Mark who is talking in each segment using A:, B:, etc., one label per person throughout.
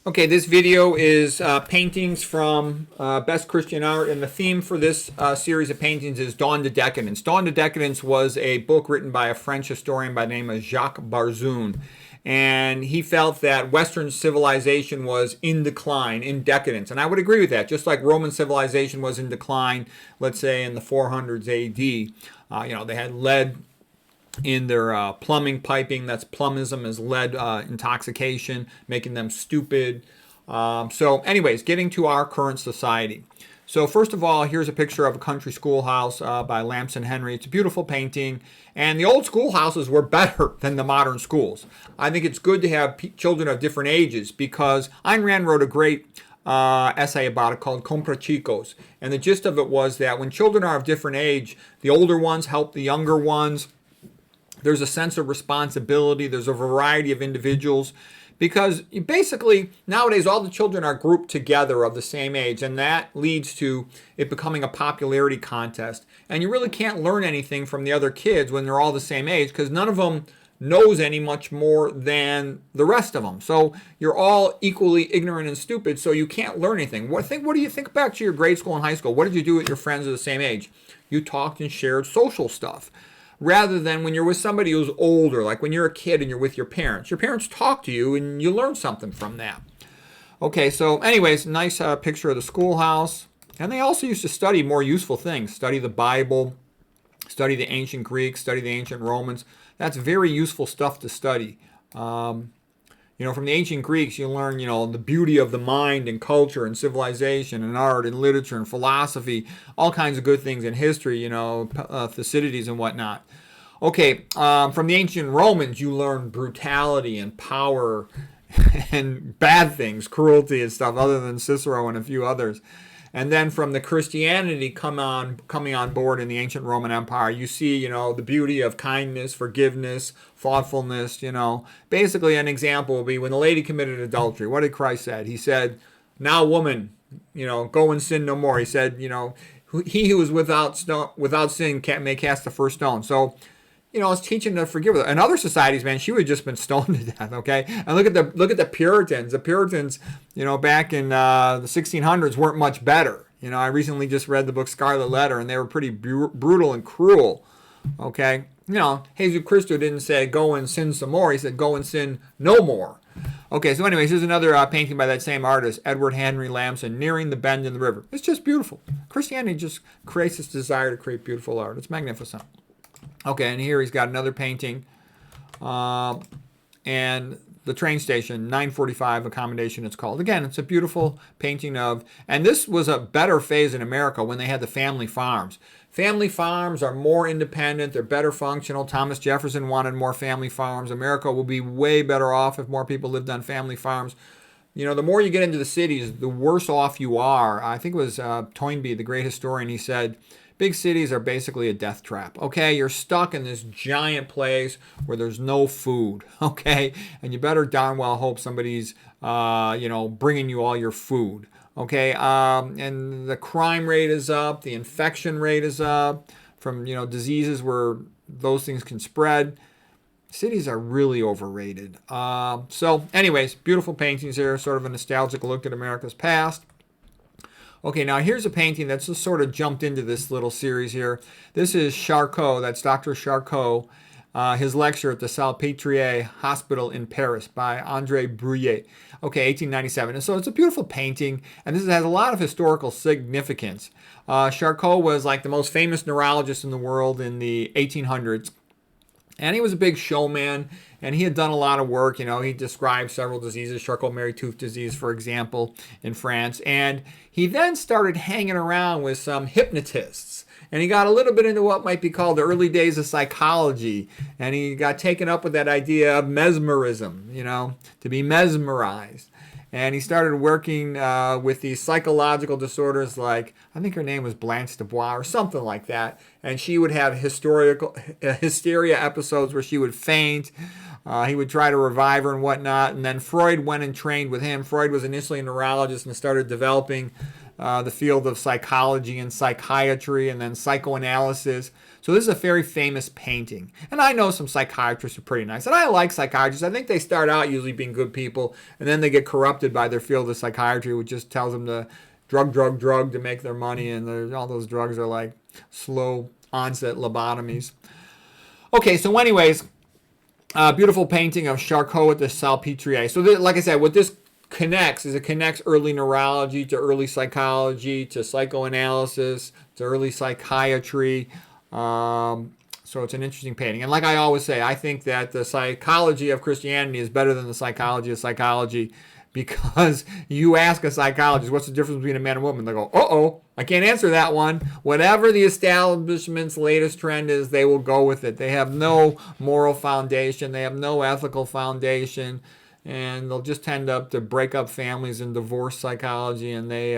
A: Okay, this video is paintings from Best Christian Art, and the theme for this series of paintings is Dawn to Decadence. Dawn to Decadence was a book written by a French historian by the name of Jacques Barzun, and he felt that Western civilization was in decline, in decadence, and I would agree with that. Just like Roman civilization was in decline, let's say in the 400s A.D., they had lead in their plumbing piping. That's plumbism, is lead intoxication, making them stupid. So anyways, getting to our current society. So first of all, here's a picture of a country schoolhouse by Lamson Henry. It's a beautiful painting. And the old schoolhouses were better than the modern schools. I think it's good to have children of different ages, because Ayn Rand wrote a great essay about it called Compra Chicos. And the gist of it was that when children are of different age, the older ones help the younger ones. There's a sense of responsibility. There's a variety of individuals, because basically nowadays all the children are grouped together of the same age, and that leads to it becoming a popularity contest. And you really can't learn anything from the other kids when they're all the same age, because none of them knows any much more than the rest of them. So you're all equally ignorant and stupid, so you can't learn anything. What do you think back to your grade school and high school? What did you do with your friends of the same age? You talked and shared social stuff. Rather than when you're with somebody who's older, like when you're a kid and you're with your parents. Your parents talk to you and you learn something from that. Okay, so anyways, nice picture of the schoolhouse. And they also used to study more useful things. Study the Bible, study the ancient Greeks, study the ancient Romans. That's very useful stuff to study. From the ancient Greeks, you learn, the beauty of the mind and culture and civilization and art and literature and philosophy, all kinds of good things in history, Thucydides and whatnot. Okay, from the ancient Romans, you learn brutality and power and bad things, cruelty and stuff, other than Cicero and a few others. And then from the Christianity coming on board in the ancient Roman Empire, you see, the beauty of kindness, forgiveness, thoughtfulness, Basically, an example would be when the lady committed adultery. What did Christ say? He said, now woman, go and sin no more. He said, he who is without sin may cast the first stone. So, it's teaching to forgive. In other societies, man, she would have just been stoned to death. Okay, and look at the Puritans. The Puritans, back in the 1600s, weren't much better. I recently just read the book Scarlet Letter, and they were pretty brutal and cruel. Okay, Jesus Christo didn't say go and sin some more. He said go and sin no more. Okay, so anyways, here's another painting by that same artist, Edward Henry Lamson, Nearing the Bend in the River. It's just beautiful. Christianity just creates this desire to create beautiful art. It's magnificent. Okay, and here he's got another painting, and the train station, 945 accommodation it's called. Again, it's a beautiful painting of, and this was a better phase in America when they had the family farms. Family farms are more independent, they're better functional. Thomas Jefferson wanted more family farms. America will be way better off if more people lived on family farms. The more you get into the cities, the worse off you are. I think it was Toynbee, the great historian, he said, big cities are basically a death trap. Okay, you're stuck in this giant place where there's no food. Okay, and you better darn well hope somebody's, bringing you all your food. Okay, and the crime rate is up, the infection rate is up from diseases where those things can spread. Cities are really overrated. So, anyways, beautiful paintings here, sort of a nostalgic look at America's past. Okay, now here's a painting that's just sort of jumped into this little series here. This is Charcot, that's Dr. Charcot, his lecture at the Salpetrie Hospital in Paris by Andre Brouillet. Okay, 1897. And so it's a beautiful painting, and this has a lot of historical significance. Charcot was like the most famous neurologist in the world in the 1800s. And he was a big showman, and he had done a lot of work. He described several diseases, Charcot-Marie Tooth disease, for example, in France. And he then started hanging around with some hypnotists. And he got a little bit into what might be called the early days of psychology. And he got taken up with that idea of mesmerism, to be mesmerized. And he started working with these psychological disorders like, I think her name was Blanche Dubois or something like that. And she would have hysteria episodes where she would faint. He would try to revive her and whatnot. And then Freud went and trained with him. Freud was initially a neurologist and started developing the field of psychology and psychiatry, and then psychoanalysis. So this is a very famous painting. And I know some psychiatrists are pretty nice. And I like psychiatrists. I think they start out usually being good people, and then they get corrupted by their field of psychiatry, which just tells them to drug to make their money. And all those drugs are like slow onset lobotomies. Okay, so anyways, beautiful painting of Charcot with the Salpetrie. So like I said, what this connects is it connects early neurology to early psychology to psychoanalysis to early psychiatry. So it's an interesting painting. And like I always say, I think that the psychology of Christianity is better than the psychology of psychology, because you ask a psychologist, what's the difference between a man and a woman? They go, uh-oh, I can't answer that one. Whatever the establishment's latest trend is, they will go with it. They have no moral foundation. They have no ethical foundation. And they'll just tend up to break up families and divorce psychology. And they,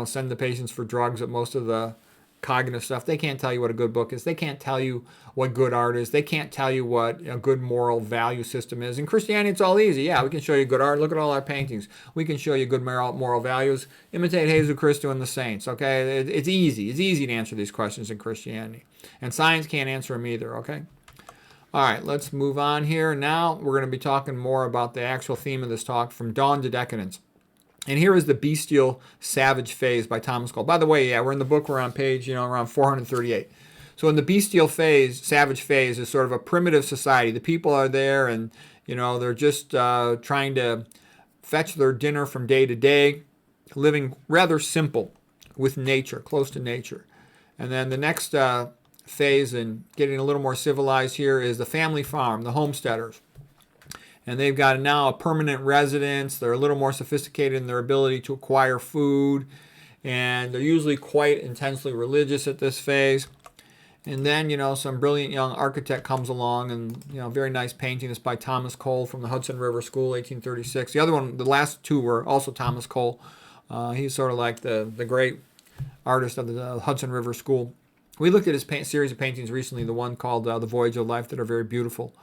A: send the patients for drugs at most of the cognitive stuff. They can't tell you what a good book is. They can't tell you what good art is. They can't tell you what a good moral value system is. In Christianity, it's all easy. Yeah, we can show you good art. Look at all our paintings. We can show you good moral values. Imitate Jesus Christ and the saints, okay? It's easy. It's easy to answer these questions in Christianity. And science can't answer them either, okay? All right, let's move on here. Now we're going to be talking more about the actual theme of this talk, from dawn to decadence. And here is the bestial savage phase by Thomas Cole. By the way, we're in the book, we're on page, around 438. So in the bestial phase, savage phase is sort of a primitive society. The people are there and, they're just trying to fetch their dinner from day to day, living rather simple with nature, close to nature. And then the next phase, and getting a little more civilized here, is the family farm, the homesteaders. And they've got now a permanent residence. They're a little more sophisticated in their ability to acquire food. And they're usually quite intensely religious at this phase. And then, some brilliant young architect comes along, and, very nice painting. This by Thomas Cole from the Hudson River School, 1836. The other one, the last two were also Thomas Cole. He's sort of like the great artist of the Hudson River School. We looked at his series of paintings recently, the one called The Voyage of Life, that are very beautiful.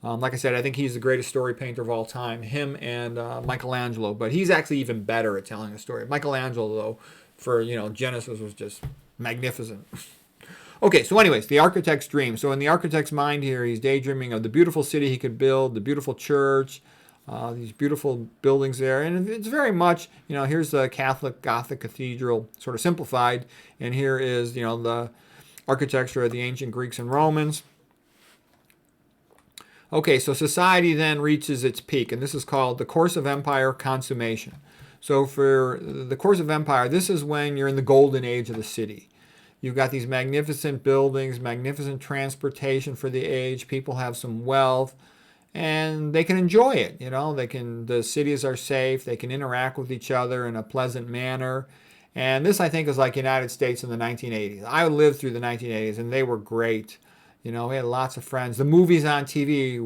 A: Like I said, I think he's the greatest story painter of all time, him and Michelangelo. But he's actually even better at telling a story. Michelangelo, though, for, Genesis was just magnificent. Okay, so anyways, the architect's dream. So in the architect's mind here, he's daydreaming of the beautiful city he could build, the beautiful church, these beautiful buildings there. And it's very much, here's the Catholic Gothic cathedral, sort of simplified. And here is, the architecture of the ancient Greeks and Romans. Okay, so society then reaches its peak, and this is called the course of empire consummation. So for the course of empire, this is when you're in the golden age of the city. You've got these magnificent buildings, magnificent transportation for the age. People have some wealth, and they can enjoy it. The cities are safe. They can interact with each other in a pleasant manner. And this, I think, is like United States in the 1980s. I lived through the 1980s, and they were great. We had lots of friends. The movies on TV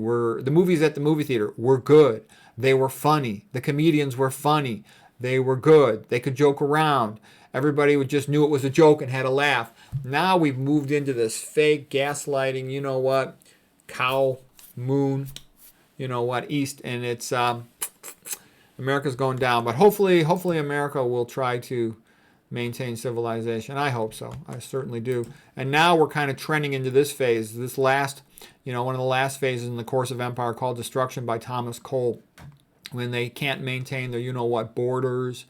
A: the movies at the movie theater were good. They were funny. The comedians were funny. They were good. They could joke around. Everybody just knew it was a joke and had a laugh. Now we've moved into this fake gaslighting, cow, moon, east. And it's, America's going down. But hopefully America will try to maintain civilization. I hope so. I certainly do. And now we're kind of trending into this phase, this last, one of the last phases in the course of empire, called destruction by Thomas Cole, when they can't maintain their borders.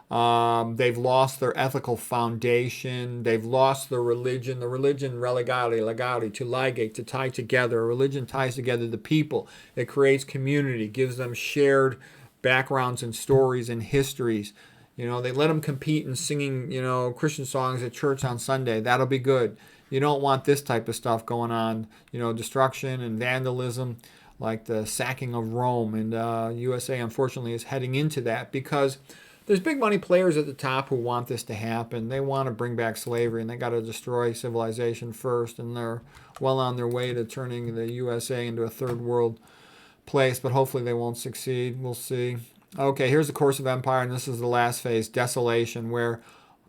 A: They've lost their ethical foundation. They've lost their religion. The religion, legati, to ligate, to tie together. A religion ties together the people. It creates community, gives them shared backgrounds and stories and histories. They let them compete in singing, Christian songs at church on Sunday. That'll be good. You don't want this type of stuff going on, destruction and vandalism, like the sacking of Rome. And USA, unfortunately, is heading into that, because there's big money players at the top who want this to happen. They want to bring back slavery, and they got to destroy civilization first. And they're well on their way to turning the USA into a third world place, but hopefully they won't succeed. We'll see. Okay, here's the course of empire, and this is the last phase, desolation, where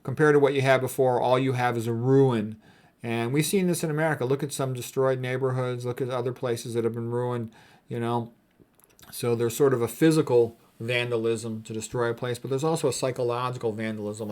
A: compared to what you had before, all you have is a ruin. And we've seen this in America. Look at some destroyed neighborhoods. Look at other places that have been ruined, So there's sort of a physical vandalism to destroy a place, but there's also a psychological vandalism,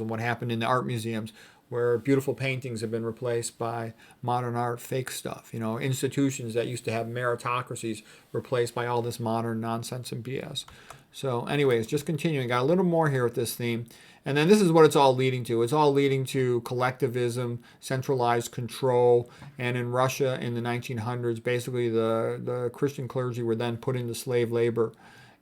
A: what happened in the art museums, where beautiful paintings have been replaced by modern art, fake stuff. Institutions that used to have meritocracies replaced by all this modern nonsense and BS. So anyways, just continuing. Got a little more here with this theme. And then this is what it's all leading to. It's all leading to collectivism, centralized control. And in Russia in the 1900s, basically the Christian clergy were then put into slave labor.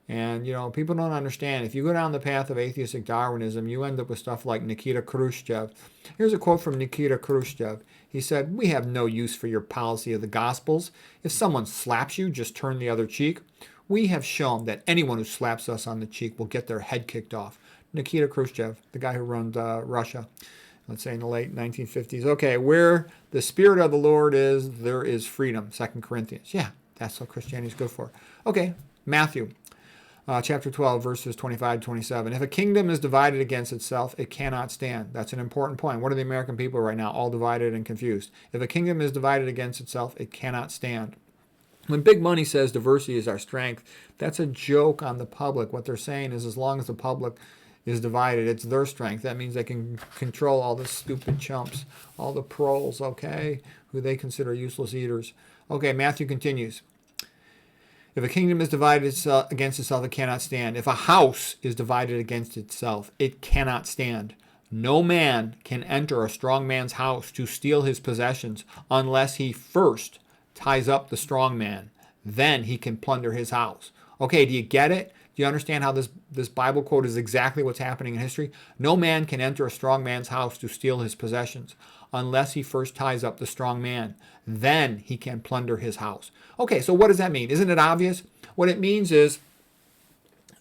A: And, people don't understand. If you go down the path of atheistic Darwinism, you end up with stuff like Nikita Khrushchev. Here's a quote from Nikita Khrushchev. He said, "We have no use for your policy of the Gospels. If someone slaps you, just turn the other cheek. We have shown that anyone who slaps us on the cheek will get their head kicked off." Nikita Khrushchev, the guy who runs Russia, let's say in the late 1950s. Okay, where the Spirit of the Lord is, there is freedom. 2 Corinthians. Yeah, that's what Christianity is good for. Okay, Matthew. Chapter 12, verses 25 to 27. If a kingdom is divided against itself, it cannot stand. That's an important point. What are the American people right now? All divided and confused. If a kingdom is divided against itself, it cannot stand. When big money says diversity is our strength, that's a joke on the public. What they're saying is as long as the public is divided, it's their strength. That means they can control all the stupid chumps, all the proles, okay, who they consider useless eaters. Okay, Matthew continues. If a kingdom is divided against itself, it cannot stand. If a house is divided against itself, it cannot stand. No man can enter a strong man's house to steal his possessions unless he first ties up the strong man. Then he can plunder his house. Okay, do you get it? Do you understand how this Bible quote is exactly what's happening in history? No man can enter a strong man's house to steal his possessions unless he first ties up the strong man. Then he can plunder his house. Okay, so what does that mean? Isn't it obvious? What it means is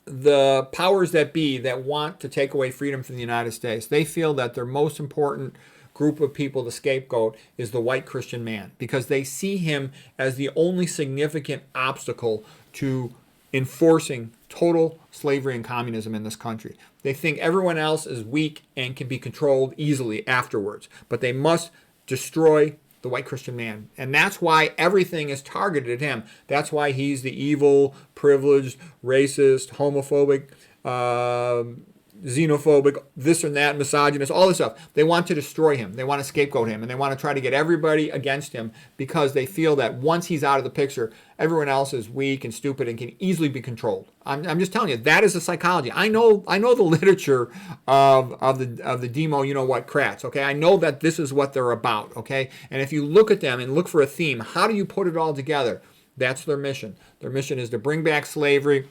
A: the powers that be that want to take away freedom from the United States, they feel that their most important group of people, the scapegoat, is the white Christian man, because they see him as the only significant obstacle to enforcing total slavery and communism in this country. They think everyone else is weak and can be controlled easily afterwards, but they must destroy the white Christian man. And that's why everything is targeted at him. That's why he's the evil, privileged, racist, homophobic, xenophobic, this and that, misogynist, all this stuff. They want to destroy him. They want to scapegoat him. And they want to try to get everybody against him because they feel that once he's out of the picture, everyone else is weak and stupid and can easily be controlled. I'm just telling you, that is the psychology. I know the literature of the demo, crats, okay? I know that this is what they're about, okay? And if you look at them and look for a theme, how do you put it all together? That's their mission. Their mission is to bring back slavery.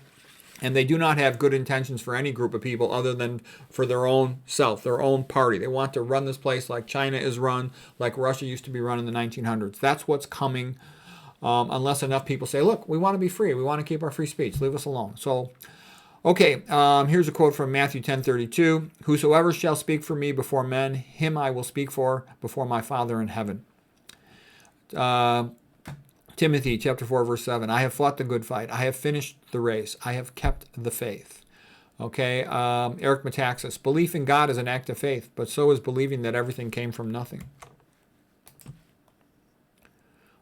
A: And they do not have good intentions for any group of people other than for their own self, their own party. They want to run this place like China is run, like Russia used to be run in the 1900s. That's what's coming unless enough people say, look, we want to be free. We want to keep our free speech. Leave us alone. So, okay, here's a quote from Matthew 10:32. Whosoever shall speak for me before men, him I will speak for before my Father in heaven. Timothy chapter 4, verse 7. I have fought the good fight. I have finished the race. I have kept the faith. Okay, Eric Metaxas. Belief in God is an act of faith, but so is believing that everything came from nothing.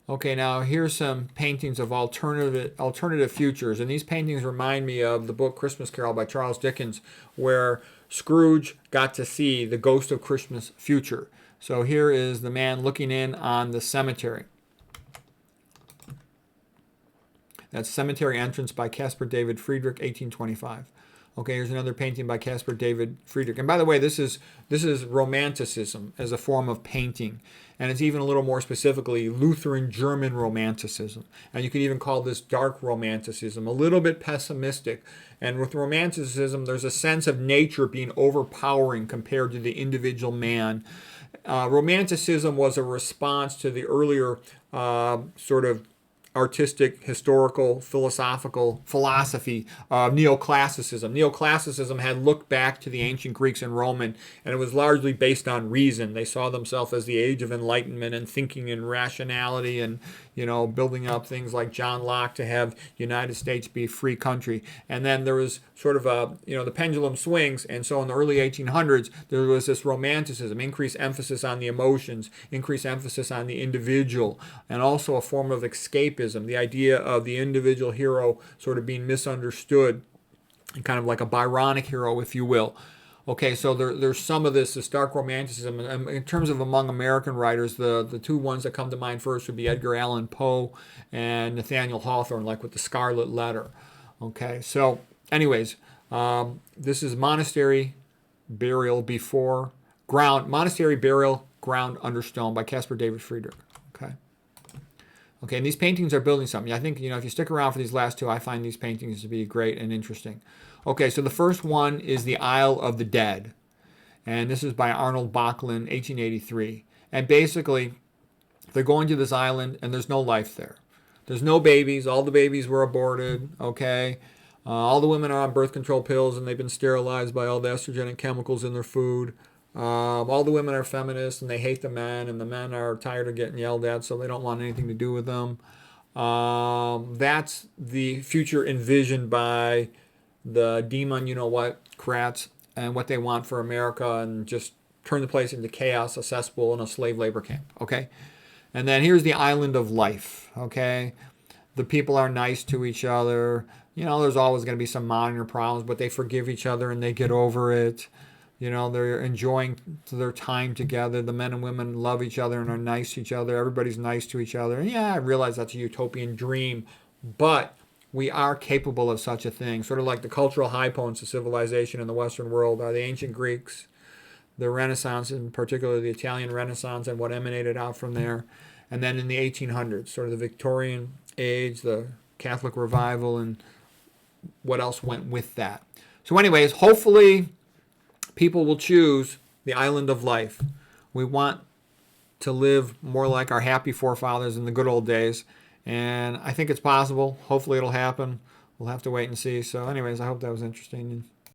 A: Okay, now here's some paintings of alternative futures. And these paintings remind me of the book Christmas Carol by Charles Dickens, where Scrooge got to see the ghost of Christmas future. So here is the man looking in on the cemetery. That's Cemetery Entrance by Caspar David Friedrich, 1825. Okay, here's another painting by Caspar David Friedrich. And by the way, this is Romanticism as a form of painting. And it's even a little more specifically Lutheran German Romanticism. And you could even call this dark Romanticism, a little bit pessimistic. And with Romanticism, there's a sense of nature being overpowering compared to the individual man. Romanticism was a response to the earlier sort of artistic, historical, philosophical philosophy of neoclassicism. Neoclassicism had looked back to the ancient Greeks and Roman, and it was largely based on reason. They saw themselves as the age of enlightenment and thinking and rationality and, building up things like John Locke to have the United States be a free country. And then there was sort of the pendulum swings, and so in the early 1800s, there was this romanticism, increased emphasis on the emotions, increased emphasis on the individual, and also a form of escapism romanticism, the idea of the individual hero sort of being misunderstood, and kind of like a Byronic hero, if you will. Okay, so there's some of this dark romanticism. And in terms of among American writers, the two ones that come to mind first would be Edgar Allan Poe and Nathaniel Hawthorne, like with the Scarlet Letter. Okay, so anyways, this is monastery burial before ground, monastery burial ground under stone by Caspar David Friedrich. Okay. Okay, and these paintings are building something. I think, if you stick around for these last two, I find these paintings to be great and interesting. Okay, so the first one is the Isle of the Dead. And this is by Arnold Bocklin, 1883. And basically, they're going to this island, and there's no life there. There's no babies. All the babies were aborted, okay? All the women are on birth control pills, and they've been sterilized by all the estrogenic chemicals in their food. All the women are feminists, and they hate the men, and the men are tired of getting yelled at, so they don't want anything to do with them. That's the future envisioned by the demon, crats, and what they want for America, and just turn the place into chaos, a cesspool, and a slave labor camp, okay? And then here's the island of life, okay? The people are nice to each other. There's always going to be some minor problems, but they forgive each other and they get over it. They're enjoying their time together. The men and women love each other and are nice to each other. Everybody's nice to each other. And yeah, I realize that's a utopian dream, but we are capable of such a thing. Sort of like the cultural high points of civilization in the Western world are the ancient Greeks, the Renaissance, in particular the Italian Renaissance and what emanated out from there. And then in the 1800s, sort of the Victorian age, the Catholic revival, and what else went with that. So anyways, hopefully people will choose the island of life. We want to live more like our happy forefathers in the good old days. And I think it's possible. Hopefully it'll happen. We'll have to wait and see. So anyways, I hope that was interesting.